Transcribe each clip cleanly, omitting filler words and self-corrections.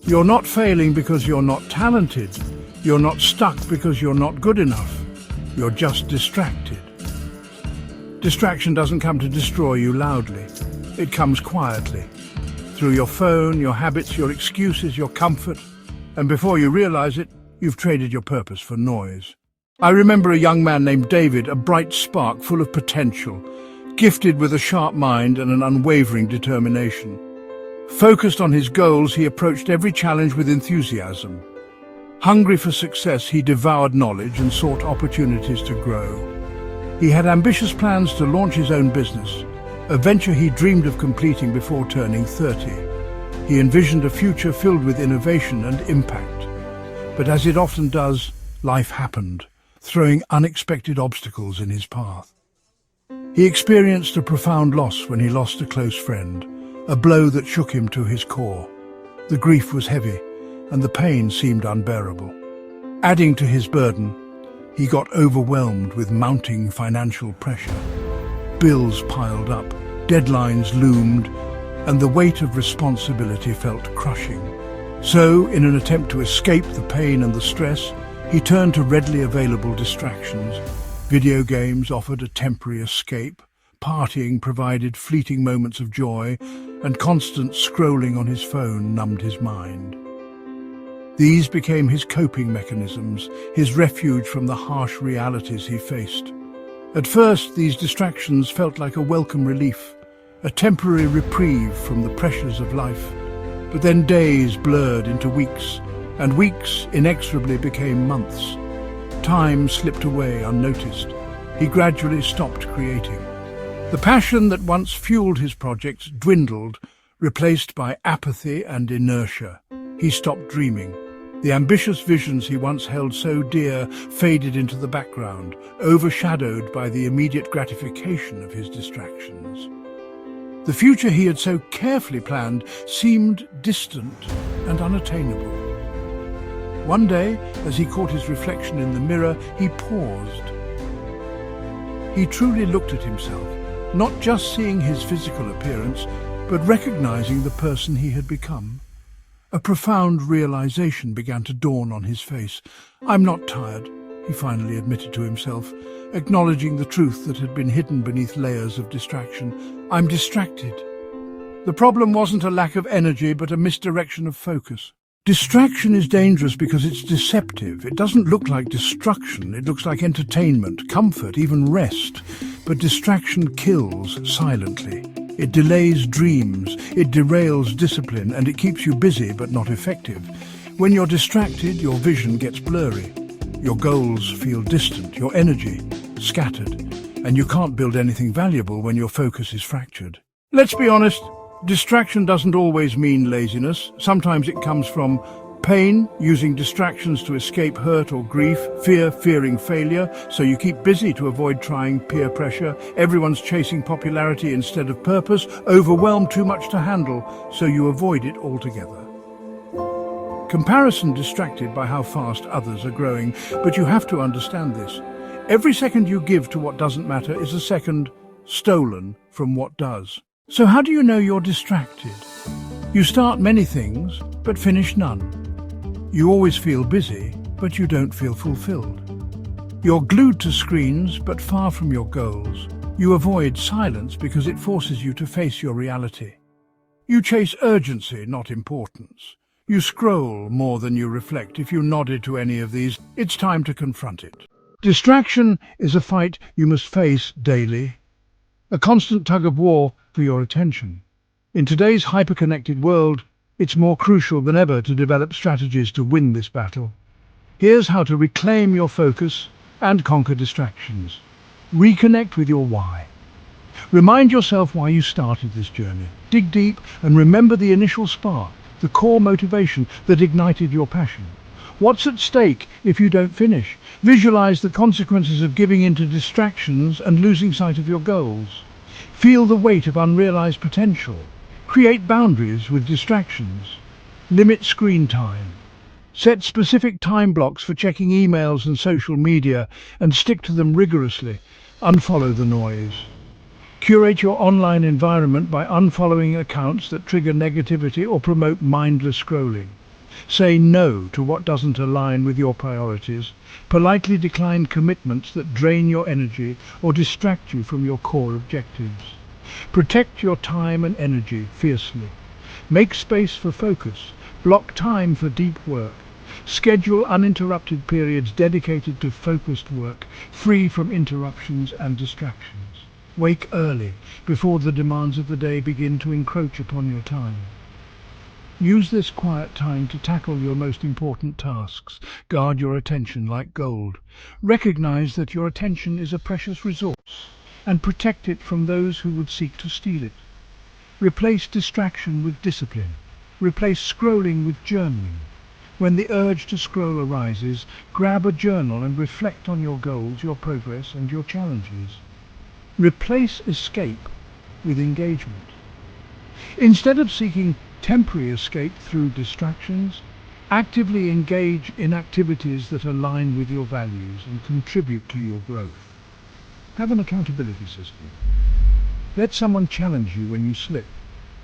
You're not failing because you're not talented. You're not stuck because you're not good enough. You're just distracted. Distraction doesn't come to destroy you loudly. It comes quietly. Through your phone, your habits, your excuses, your comfort. And before you realize it, you've traded your purpose for noise. I remember a young man named David, a bright spark full of potential, gifted with a sharp mind and an unwavering determination. Focused on his goals, he approached every challenge with enthusiasm. Hungry for success, he devoured knowledge and sought opportunities to grow. He had ambitious plans to launch his own business, a venture he dreamed of completing before turning 30. He envisioned a future filled with innovation and impact. But as it often does, life happened, throwing unexpected obstacles in his path. He experienced a profound loss when he lost a close friend, a blow that shook him to his core. The grief was heavy, and the pain seemed unbearable. Adding to his burden, he got overwhelmed with mounting financial pressure. Bills piled up, deadlines loomed, and the weight of responsibility felt crushing. So, in an attempt to escape the pain and the stress, he turned to readily available distractions. Video games offered a temporary escape, partying provided fleeting moments of joy, and constant scrolling on his phone numbed his mind. These became his coping mechanisms, his refuge from the harsh realities he faced. At first, these distractions felt like a welcome relief, a temporary reprieve from the pressures of life. But then days blurred into weeks, and weeks inexorably became months. Time slipped away unnoticed. He gradually stopped creating. The passion that once fueled his projects dwindled, replaced by apathy and inertia. He stopped dreaming. The ambitious visions he once held so dear faded into the background, overshadowed by the immediate gratification of his distractions. The future he had so carefully planned seemed distant and unattainable. One day, as he caught his reflection in the mirror, he paused. He truly looked at himself, not just seeing his physical appearance, but recognizing the person he had become. A profound realization began to dawn on his face. "I'm not tired," he finally admitted to himself, acknowledging the truth that had been hidden beneath layers of distraction. "I'm distracted." The problem wasn't a lack of energy, but a misdirection of focus. Distraction is dangerous because it's deceptive. It doesn't look like destruction. It looks like entertainment, comfort, even rest. But distraction kills silently. It delays dreams, it derails discipline, and it keeps you busy but not effective. When you're distracted, your vision gets blurry. Your goals feel distant, your energy scattered, and you can't build anything valuable when your focus is fractured. Let's be honest, distraction doesn't always mean laziness. Sometimes it comes from pain, using distractions to escape hurt or grief, fearing failure, so you keep busy to avoid trying peer pressure, everyone's chasing popularity instead of purpose, overwhelmed too much to handle, so you avoid it altogether. Comparison distracted by how fast others are growing, but you have to understand this. Every second you give to what doesn't matter is a second stolen from what does. So how do you know you're distracted? You start many things, but finish none. You always feel busy, but you don't feel fulfilled. You're glued to screens, but far from your goals. You avoid silence because it forces you to face your reality. You chase urgency, not importance. You scroll more than you reflect. If you nodded to any of these, it's time to confront it. Distraction is a fight you must face daily, a constant tug of war for your attention. In today's hyper-connected world, it's more crucial than ever to develop strategies to win this battle. Here's how to reclaim your focus and conquer distractions. Reconnect with your why. Remind yourself why you started this journey. Dig deep and remember the initial spark, the core motivation that ignited your passion. What's at stake if you don't finish? Visualize the consequences of giving in to distractions and losing sight of your goals. Feel the weight of unrealized potential. Create boundaries with distractions. Limit screen time. Set specific time blocks for checking emails and social media and stick to them rigorously. Unfollow the noise. Curate your online environment by unfollowing accounts that trigger negativity or promote mindless scrolling. Say no to what doesn't align with your priorities. Politely decline commitments that drain your energy or distract you from your core objectives. Protect your time and energy fiercely. Make space for focus. Block time for deep work. Schedule uninterrupted periods dedicated to focused work, free from interruptions and distractions. Wake early, before the demands of the day begin to encroach upon your time. Use this quiet time to tackle your most important tasks. Guard your attention like gold. Recognize that your attention is a precious resource and protect it from those who would seek to steal it. Replace distraction with discipline. Replace scrolling with journaling. When the urge to scroll arises, grab a journal and reflect on your goals, your progress, and your challenges. Replace escape with engagement. Instead of seeking temporary escape through distractions, actively engage in activities that align with your values and contribute to your growth. Have an accountability system. Let someone challenge you when you slip.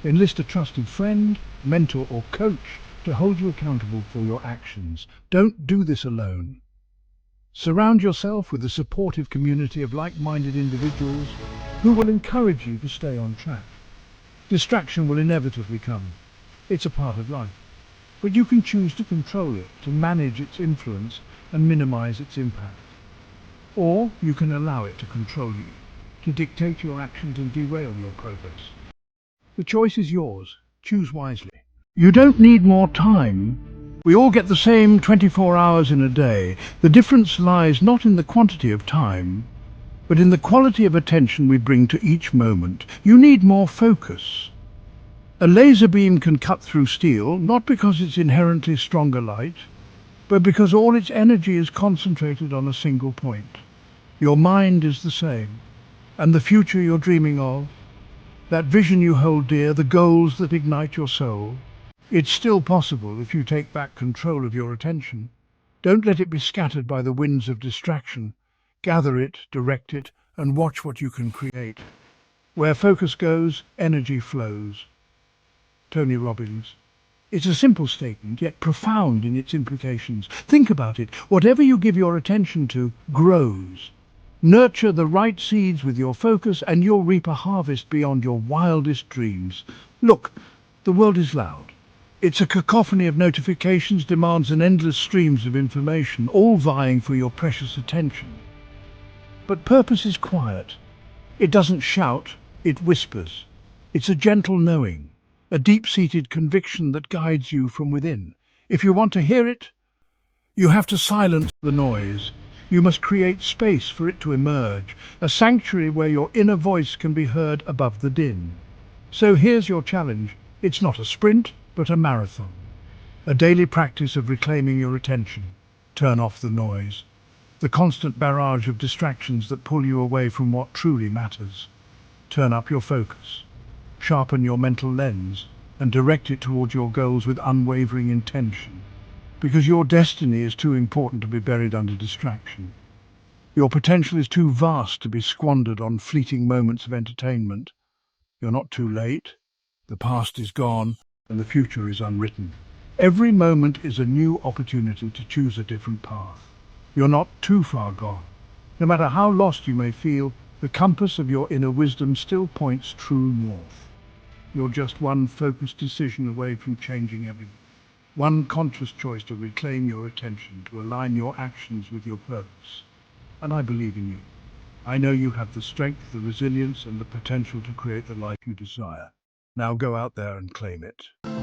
Enlist a trusted friend, mentor, or coach to hold you accountable for your actions. Don't do this alone. Surround yourself with a supportive community of like-minded individuals who will encourage you to stay on track. Distraction will inevitably come. It's a part of life. But you can choose to control it, to manage its influence and minimize its impact. Or you can allow it to control you, to dictate your actions and derail your progress. The choice is yours. Choose wisely. You don't need more time. We all get the same 24 hours in a day. The difference lies not in the quantity of time, but in the quality of attention we bring to each moment. You need more focus. A laser beam can cut through steel, not because it's inherently stronger light, but because all its energy is concentrated on a single point. Your mind is the same, and the future you're dreaming of, that vision you hold dear, the goals that ignite your soul, it's still possible if you take back control of your attention. Don't let it be scattered by the winds of distraction. Gather it, direct it, and watch what you can create. Where focus goes, energy flows. Tony Robbins. It's a simple statement, yet profound in its implications. Think about it. Whatever you give your attention to grows. Nurture the right seeds with your focus and you'll reap a harvest beyond your wildest dreams. Look, the world is loud. It's a cacophony of notifications, demands and endless streams of information, all vying for your precious attention. But purpose is quiet. It doesn't shout, it whispers. It's a gentle knowing, a deep-seated conviction that guides you from within. If you want to hear it, you have to silence the noise. You must create space for it to emerge, a sanctuary where your inner voice can be heard above the din. So here's your challenge. It's not a sprint, but a marathon. A daily practice of reclaiming your attention. Turn off the noise, the constant barrage of distractions that pull you away from what truly matters. Turn up your focus. Sharpen your mental lens and direct it towards your goals with unwavering intention. Because your destiny is too important to be buried under distraction. Your potential is too vast to be squandered on fleeting moments of entertainment. You're not too late. The past is gone and the future is unwritten. Every moment is a new opportunity to choose a different path. You're not too far gone. No matter how lost you may feel, the compass of your inner wisdom still points true north. You're just one focused decision away from changing everything. One conscious choice to reclaim your attention, to align your actions with your purpose. And I believe in you. I know you have the strength, the resilience, and the potential to create the life you desire. Now go out there and claim it.